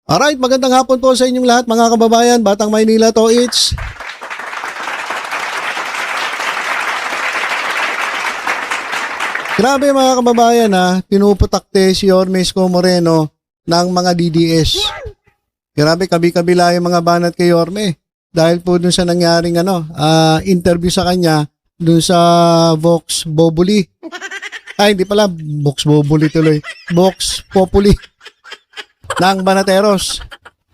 Alright, magandang hapon po sa inyong lahat mga kababayan, Batang Maynila to it's. Grabe mga kababayan pinuputakte si Yorme Isko Moreno ng mga DDS. Grabe, kabi-kabila yung mga banat kay Yorme. Dahil po dun sa nangyaring interview sa kanya dun sa Vox Populi. Ay, hindi pala, Vox Populi tuloy. Vox Populi ng Banateros.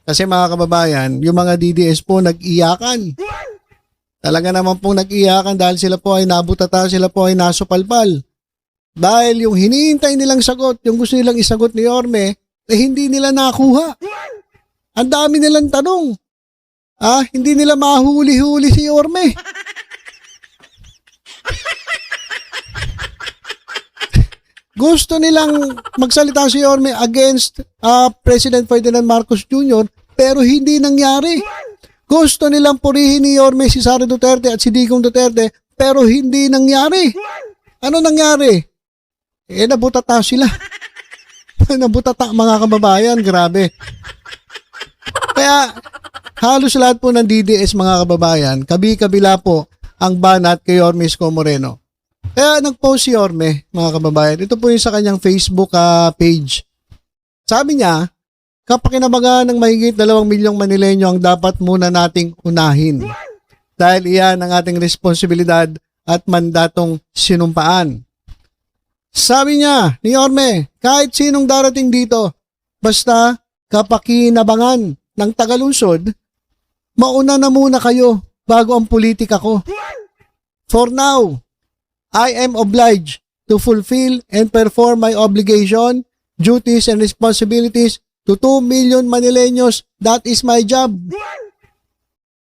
Kasi mga kababayan, yung mga DDS po nag-iyakan. Talaga naman pong nag-iyakan dahil sila po ay nabutata, sila po ay nasupalpal. Dahil yung hinihintay nilang sagot, yung gusto nilang isagot ni Yorme, hindi nila nakuha. Ang dami nilang tanong. Hindi nila mahuli-huli si Yorme. Gusto nilang magsalita si Yorme against President Ferdinand Marcos Jr. pero hindi nangyari. Gusto nilang purihin ni Yorme si Sara Duterte at si Digong Duterte pero hindi nangyari. Ano nangyari? Nabutata sila. Nabutata mga kababayan, grabe. Kaya halos lahat po ng DDS mga kababayan, kabi-kabila po ang banat kay Yorme Isko Moreno. Kaya nag-post si Yorme, mga kababayan. Ito po yung sa kanyang Facebook page. Sabi niya, kapakinabangan ng mahigit 2 milyong Manileño ang dapat muna nating unahin. Dahil iyan ang ating responsibilidad at mandatong sinumpaan. Sabi niya ni Yorme, kahit sinong darating dito, basta kapakinabangan ng Tagalunsod, mauna na muna kayo bago ang politika ko. For now, I am obliged to fulfill and perform my obligation, duties, and responsibilities to 2 million Manileños. That is my job.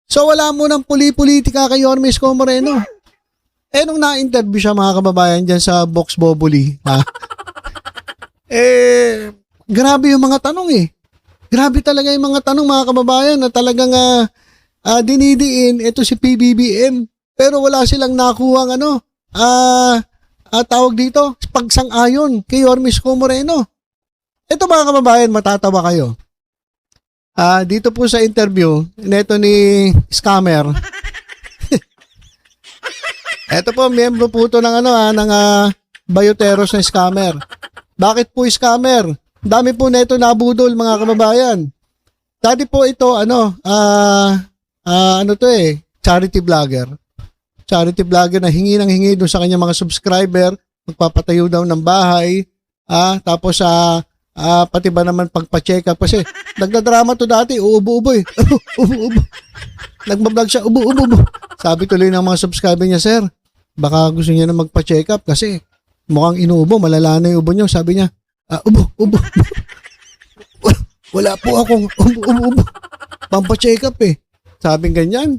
So wala mo ng politika kay Yorme Isko Moreno. Nung na-interview siya mga kababayan dyan sa Vox Populi, grabe yung mga tanong Grabe talaga yung mga tanong mga kababayan na talagang dinidiin ito si PBBM. Pero wala silang nakuha tawag dito, pagsang-ayon kay Yorme Isko Moreno. Ito mga kababayan, matatawa kayo. Dito po sa interview neto ni Scammer. Ito po, miyembro po ito ng Bioteros na Scammer. Bakit po Scammer? Dami po neto nabudol mga kababayan. Dati po ito, charity vlogger. Charity vlogger na hingi ng hingi doon sa kanyang mga subscriber, magpapatayo daw ng bahay, tapos pati ba naman pagpa-check up kasi nagdadrama to dati, uubo-ubo ubo-ubo. Nagbablog siya, ubo-ubo. Sabi tuloy ng mga subscriber niya, sir, baka gusto niya na magpa-check up kasi mukhang inuubo, malala na yung ubo niyo. Sabi niya, ubo. Wala po akong ubo. Pampa-check up Sabing ganyan.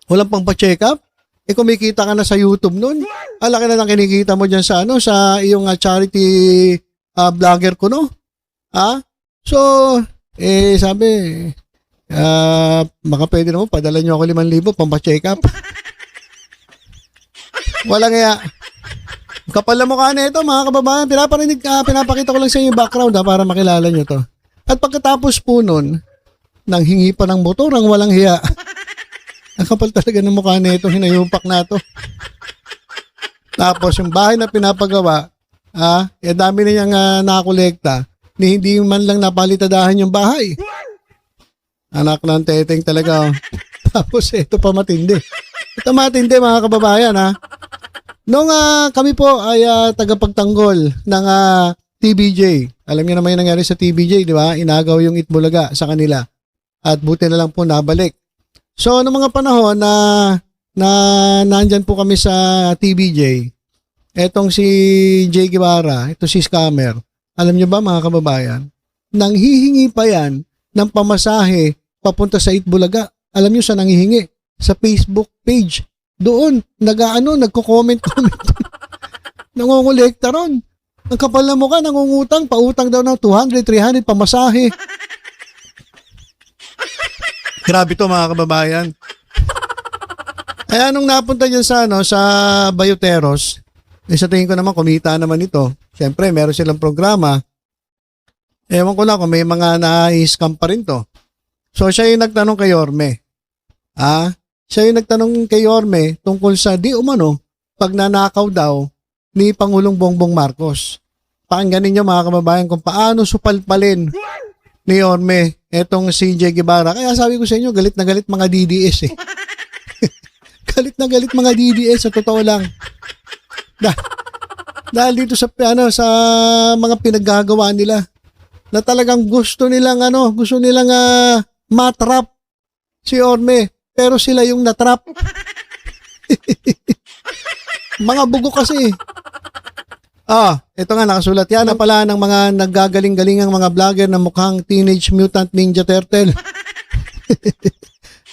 Walang pampa-check up? Kumikita ka na sa YouTube nun. Laki na lang kinikita mo dyan sa sa iyong charity vlogger ko, no? So, sabi, baka pwede naman, padala nyo ako 5,000 pampa-check up. Walang nga. Kapal na mukha na ito, mga kababayan. Pinapakita ko lang sa inyo yung background para makilala nyo to. At pagkatapos po nun, nang hingi pa ng motor, ang walang hiya. Ang kapal talaga ng mukha na ito, hinayupak na ito. Tapos yung bahay na pinapagawa, dami na niyang nakolekta, ni hindi man lang napalitadahan yung bahay. Anak ng teteng talaga. Tapos ito pa matindi. Ito matindi mga kababayan Nung kami po ay tagapagtanggol ng TBJ. Alam niyo naman yung nangyari sa TBJ, di ba? Inagaw yung Itbulaga sa kanila. At buti na lang po nabalik. So, noong mga panahon na nandyan po kami sa TBJ, etong si Jay Guevara, ito si Scammer, alam nyo ba mga kababayan, nang hihingi pa yan ng pamasahe papunta sa Itbulaga. Alam nyo sa nanghihingi? Sa Facebook page. Doon, nagko-comment. Nangongolekta ron. Ang kapal na mukha, nangungutang, pautang daw ng 200, 300 pamasahe. Grabe to mga kababayan. Kaya nung napunta dyan sa Bioteros, sa tingin ko naman kumita naman ito. Siyempre, meron silang programa. Ewan ko lang kung may mga na-scam pa rin to. So siya yung nagtanong kay Yorme. Siya yung nagtanong kay Yorme tungkol sa di umano pagnanakaw daw ni Pangulong Bongbong Marcos. Pakinggan ninyo mga kababayan kung paano supalpalin ni Yorme etong si J. Guevara. Kaya sabi ko sa inyo, galit na galit mga DDS eh. Galit na galit mga DDS, sa totoo lang. Dahil dito sa sa mga pinaggagawa nila na talagang gusto nilang matrap si Yorme, pero sila yung natrap. Mga bugo kasi. Ito nga nakasulat yan na pala ng mga naggagaling-galingang mga vlogger na mukhang Teenage Mutant Ninja Turtle.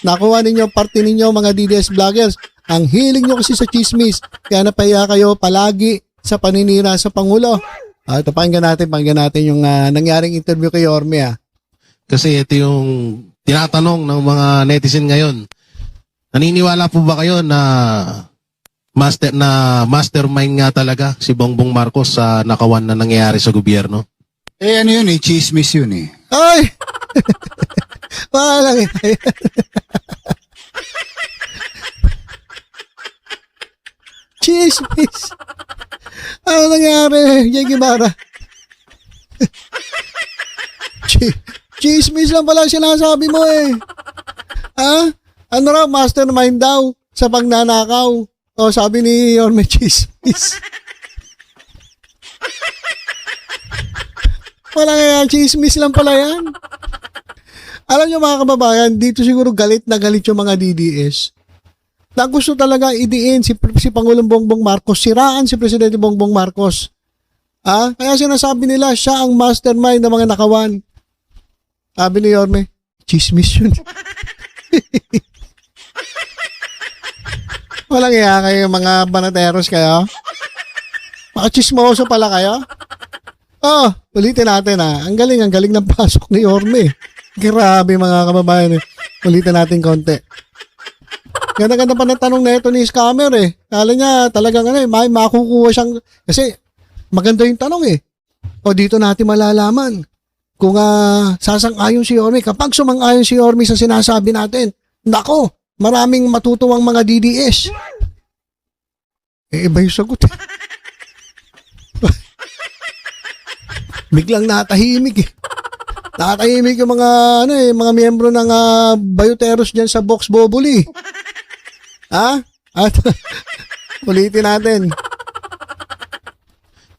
Nakuha ninyo, parte ninyo mga DDS vloggers. Ang hiling nyo kasi sa chismis. Kaya napahiya kayo palagi sa paninira sa Pangulo. Ito, pakinggan natin yung nangyaring interview kay Yorme. Kasi ito yung tinatanong ng mga netizen ngayon. Naniniwala po ba kayo na mastermind nga talaga si Bongbong Marcos sa nakawan na nangyayari sa gobyerno? Ano yun chismis yun eh. Ay! Baka lang eh. Chismis. Ano nangyari, J. Guevara? Chismis lang pala sinasabi mo eh. Ano raw, mastermind daw sa pagnanakaw. Sabi ni Yorme, chismis. Wala nga, chismis lang pala yan. Alam nyo mga kababayan, dito siguro galit na galit yung mga DDS. Na gusto talaga idiin si Pangulong Bongbong Marcos, siraan si Presidente Bongbong Marcos. Kaya sinasabi nila, siya ang mastermind ng mga nakawan. Sabi ni Yorme, chismis yun. Walang iya kayo mga banateros kayo. Makachismoso pala kayo. Ulitin natin Ang galing ng pasok ni Yorme. Grabe mga kababayan eh. Ulitin natin konti. Ganda-ganda pa ng tanong na ito ni scammer eh. Kala niya talagang may makukuha siyang, kasi maganda yung tanong eh. Dito natin malalaman kung sasang-ayon si Yorme. Kapag sumang-ayon si Yorme sa sinasabi natin, nako, maraming matutuwang mga DDS. Iba yung sagot eh. Biglang natahimik eh. Natahimik yung mga miyembro ng Bayoteros dyan sa Vox Populi. At ulitin natin.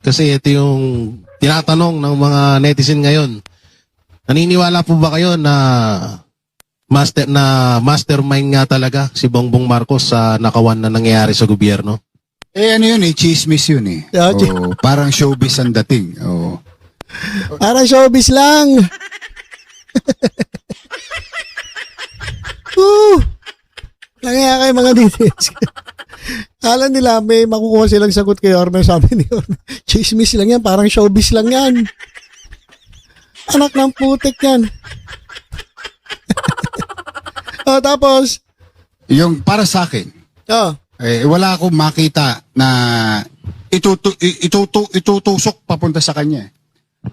Kasi ito yung tinatanong ng mga netizen ngayon. Naniniwala po ba kayo na mastermind nga talaga si Bongbong Marcos sa nakawan na nangyayari sa gobyerno? Ano yun chismis yun eh. Yeah, parang showbiz ang dating. Parang showbiz lang. Kaya kayo mga DDS. Alam nila may makukuha silang sagot kay Yorme. Sabi ni Yorme, chismis lang yan, parang showbiz lang yan. Anak ng putik yan. Tapos yung para sa akin, wala akong makita na itutusok papunta sa kanya.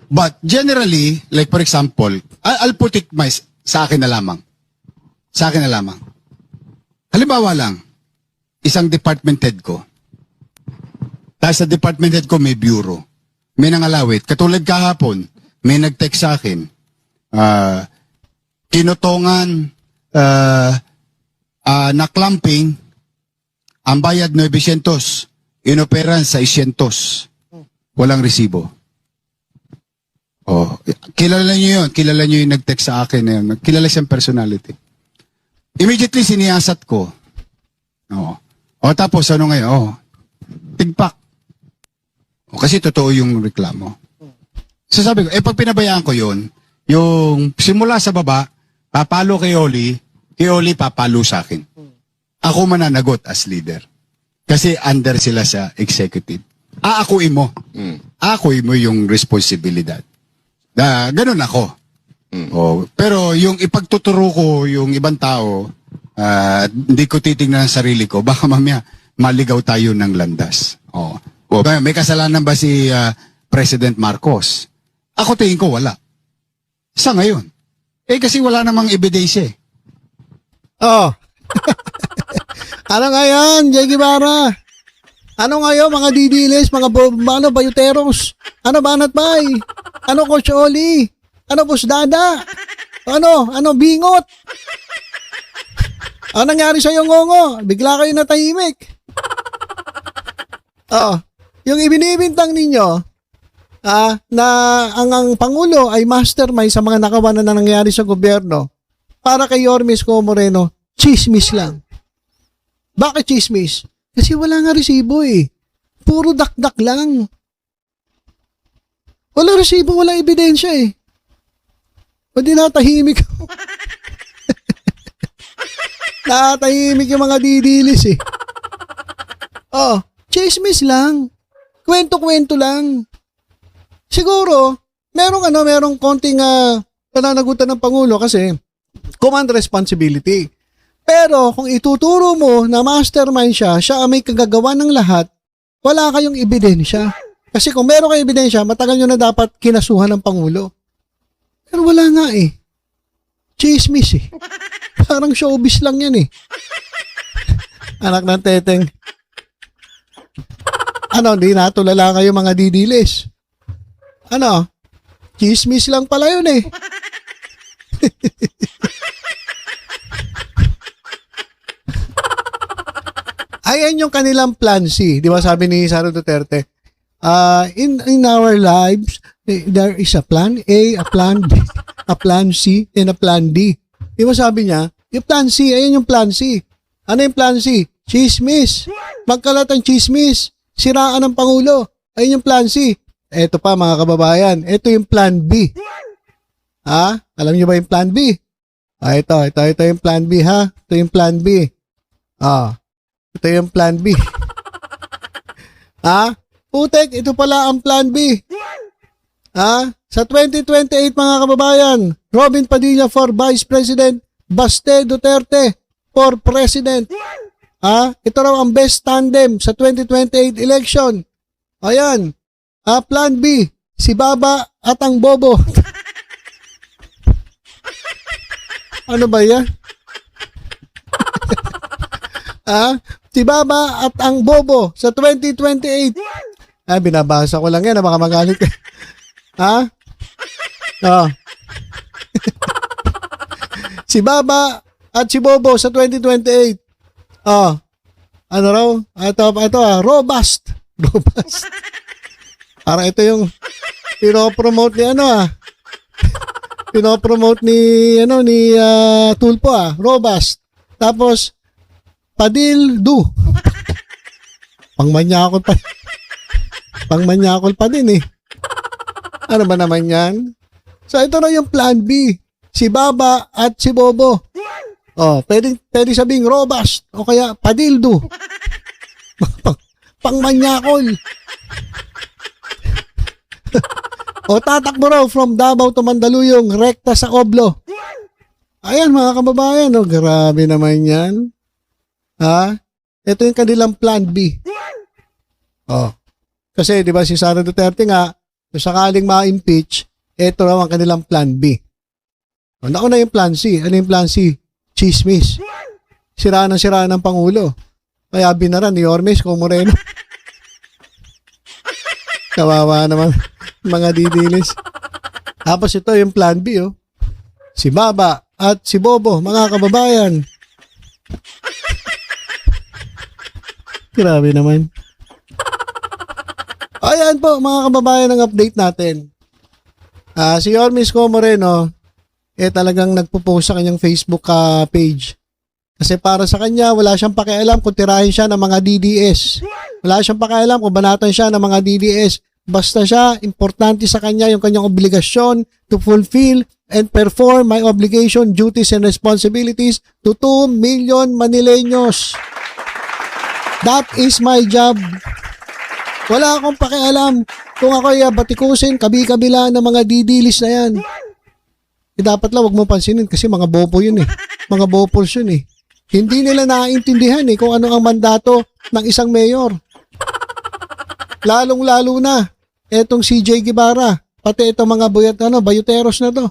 But generally, like for example, I'll put it sa akin na lamang. Sa akin na lamang. Halimbawa lang, isang department head ko. Dahil sa department head ko may bureau. May nangalawit. Katulad kahapon, may nag-text sa akin. Kinutongan na clamping, ang bayad 900, inoperan sa 600. Walang resibo. Kilala niyo yun. Kilala niyo yung nag-text sa akin na yun. Kilala siyang personality. Immediately siniyasat ko. Tapos ano ngayon? Tigpak. Kasi totoo yung reklamo. So sabi ko, pag pinabayaan ko yun, yung simula sa baba, papalo kay Oli papalo sa akin. Ako mananagot as leader. Kasi under sila sa executive. Aakuin mo. Aakuin mo yung responsibilidad. Ganun ako. Pero yung ipagtuturo ko yung ibang tao, hindi ko titingnan ang sarili ko, baka mamaya maligaw tayo ng landas. May kasalanan ba si President Marcos? Ako tingin ko wala. Sa ngayon. Kasi wala namang ebidensya eh. Oh. Ano nga yan, Jay Guevara? Ano nga yun, mga didilis, mga bayuteros? Ano banat bay? Ano Coach Oli? Ano Boss Dada? Ano bingot? Ano nangyari sa'yo, Ngongo? Bigla kayo natahimik. Yung ibinibintang ninyo, na ang Pangulo ay mastermind sa mga nakawanan na nangyari sa gobyerno, para kay Yorme Isko Moreno, chismis lang. Bakit chismis? Kasi wala nga resibo eh. Puro dakdak lang. Wala resibo, wala ebidensya eh. O di natahimik. Natahimik yung mga didilis eh. Chismis lang. Kwento-kwento lang. Siguro, merong konting pananagutan ng Pangulo kasi command responsibility. Pero kung ituturo mo na mastermind siya ang may kagagawa ng lahat, wala kayong ebidensya. Kasi kung meron kayong ebidensya, matagal nyo na dapat kinasuhan ng Pangulo. Pero wala nga eh. Chismis eh. Parang showbiz lang yan eh. Anak ng teteng. Di natulala kayo mga didilis. Chismis lang pala yun eh. Ayan yung kanilang plan C. Di ba sabi ni Sara Duterte? In our lives, there is a plan A, a plan B, a plan C, and a plan D. Di ba sabi niya? Yung plan C, ayan yung plan C. Ano yung plan C? Chismis. Magkalat ang chismis. Siraan ng Pangulo. Ayun yung plan C. Eto pa mga kababayan. Ito yung plan B. Alam niyo ba yung plan B? Ito yung plan B ha. Ito yung plan B. Ito yung plan B. Putek, ito pala ang plan B. Sa 2028 mga kababayan, Robin Padilla for Vice President, Baste Duterte for President. Ito raw ang best tandem sa 2028 election. Ayan. Plan B, si Baba at ang Bobo. Ano ba yan? Si Baba at ang Bobo sa 2028. Binabasa ko lang yan, baka magalit ka. Si Baba at si Bobo sa 2028. Ano raw? Ito, robust. Robust. Parang ito yung pinopromote ni pinopromote ni Tulpo robust. Tapos Padildu. Pangmanyakol pa din eh. Ano ba naman yan? So ito na yung plan B. Si Baba at si Bobo. Pwede sabing robust o kaya Padildu. Pangmanyakol. Tatakbo raw from Davao to Mandaluyong, rekta sa Oblo. Ayan mga kababayan, grabe naman yan. Ito yung kanilang plan B. Kasi di ba si Sara Duterte nga, kung sakaling ma-impeach, ito raw ang kanilang plan B. Nauna yung plan C. Ano yung plan C? Chismis. Siraan ng Pangulo. Kaya binaran ni Yorme Isko Moreno. Kawawa naman mga didilis. Tapos ito yung plan B si Baba at si Bobo, mga kababayan. Grabe naman. Ayan po mga kababayan ang update natin. Si Yorme Isko Moreno talagang nagpo-post sa kanyang Facebook page. Kasi para sa kanya, wala siyang pakialam kung tirahin siya ng mga DDS. Wala siyang pakialam kung banatan siya ng mga DDS. Basta siya, importante sa kanya yung kanyang obligasyon to fulfill and perform my obligation, duties, and responsibilities to 2 million Manileños. That is my job. Wala akong pakialam kung ako batikusin, kabi-kabila ng mga didilis na yan. Dapat lang, wag mo pansinin kasi mga bopo yun eh. Mga bopors yun eh. Hindi nila naiintindihan kung ano ang mandato ng isang mayor. Lalong-lalo na etong CJ Guevara, pati itong mga bayuteros na to.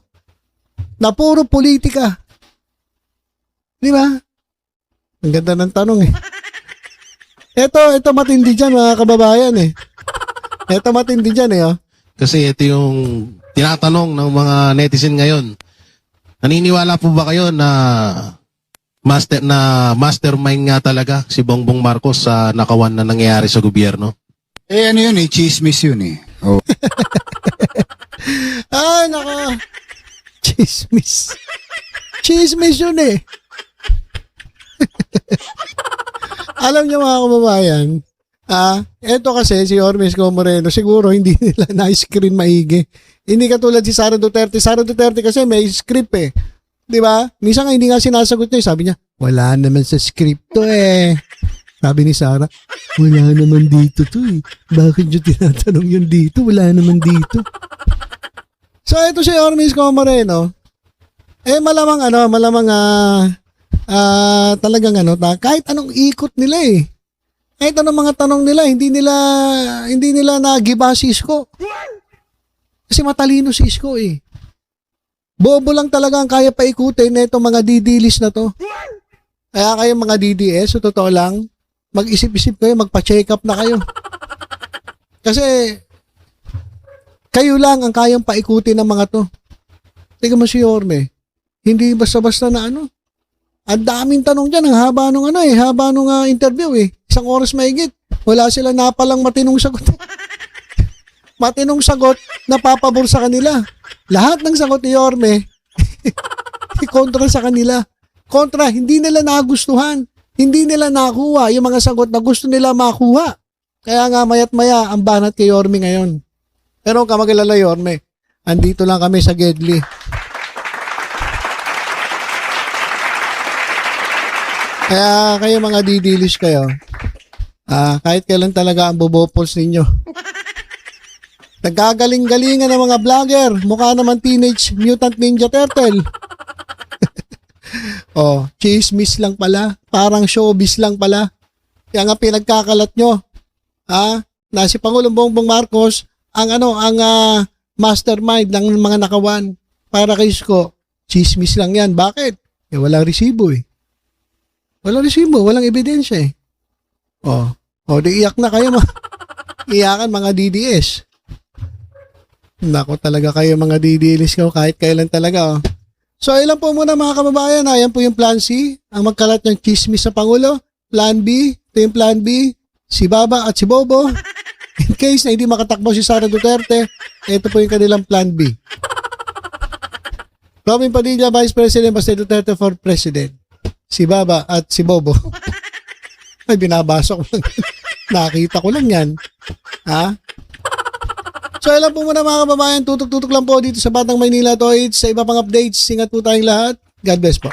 na puro politika. Di ba? Ang ganda ng tanong eh. Ito matindi dyan mga kababayan eh. Ito matindi dyan eh. Oh. Kasi ito yung tinatanong ng mga netizen ngayon. Naniniwala po ba kayo na mastermind nga talaga si Bongbong Marcos sa nakawan na nangyayari sa gobyerno? Eh ano yun eh, chismis yun eh. Oh. Ay, naka. Chismis. Chismis yun eh. Alam niyo mga kababayan, eto kasi si Ormes Co. Moreno, siguro hindi nila na-screen maigi. Hindi katulad si Sara Duterte. Sara Duterte kasi may script eh. Di ba? Minsan nga hindi nga sinasagot niya. Sabi niya, wala naman sa script to eh. Sabi ni Sara, wala naman dito to eh. Bakit niyo tinatanong yun dito? Wala naman dito. So ito si Ormes Co. Moreno, malamang talagang kahit anong ikot nila eh. Kahit anong mga tanong nila, hindi nila nagiba si Isko. Kasi matalino si Isko eh. Bobo lang talaga ang kaya paikutin na itong mga didilis na to. Kaya kayo mga DDS, so totoo lang, mag-isip-isip kayo, magpa-check up na kayo. Kasi kayo lang ang kayang paikutin ng mga to. Tingnan mo si Yorme. Hindi basta-basta na ang daming tanong dyan, ang haba nung interview eh. 1 oras mahigit. Wala sila napalang matinong sagot. Matinong sagot na papabor sa kanila. Lahat ng sagot ni Yorme, kontra sa kanila. Kontra, hindi nila nagustuhan. Hindi nila nakuha yung mga sagot na gusto nila makuha. Kaya nga mayat maya ang banat kay Yorme ngayon. Pero huwag ka mag-alala Yorme, andito lang kami sa Gedli. Kaya kayo mga didilis kayo, kahit kailan talaga ang bobopols ninyo. Nagkagaling-galingan ng mga vlogger, mukha naman Teenage Mutant Ninja Turtle. Chismis lang pala, parang showbiz lang pala. Kaya nga pinagkakalat nyo, na si Pangulong Bongbong Marcos, ang mastermind ng mga nakawan para kay Isko. Chismis lang yan. Bakit? Walang resibo eh. Walang resibo, walang ebidensya eh. Di iyak na kayo iyakan mga DDS. Nako talaga kayo mga DDS ko kahit kailan talaga So ilan po muna mga kababayan, ayan po yung plan C, ang magkalat ng chismis sa Pangulo. Plan B, ito yung plan B, si Baba at si Bobo. In case na hindi makatakbo si Sara Duterte, ito po yung kanilang plan B. Robin Padilla, Vice President, Basta Duterte for President. Si Baba at si Bobo. Ay, binabasa ko lang. Nakita ko lang yan. So, alam po muna mga kababayan, tutok-tutok lang po dito sa Batang Maynila Toys. Sa iba pang updates, ingat po tayong lahat. God bless po.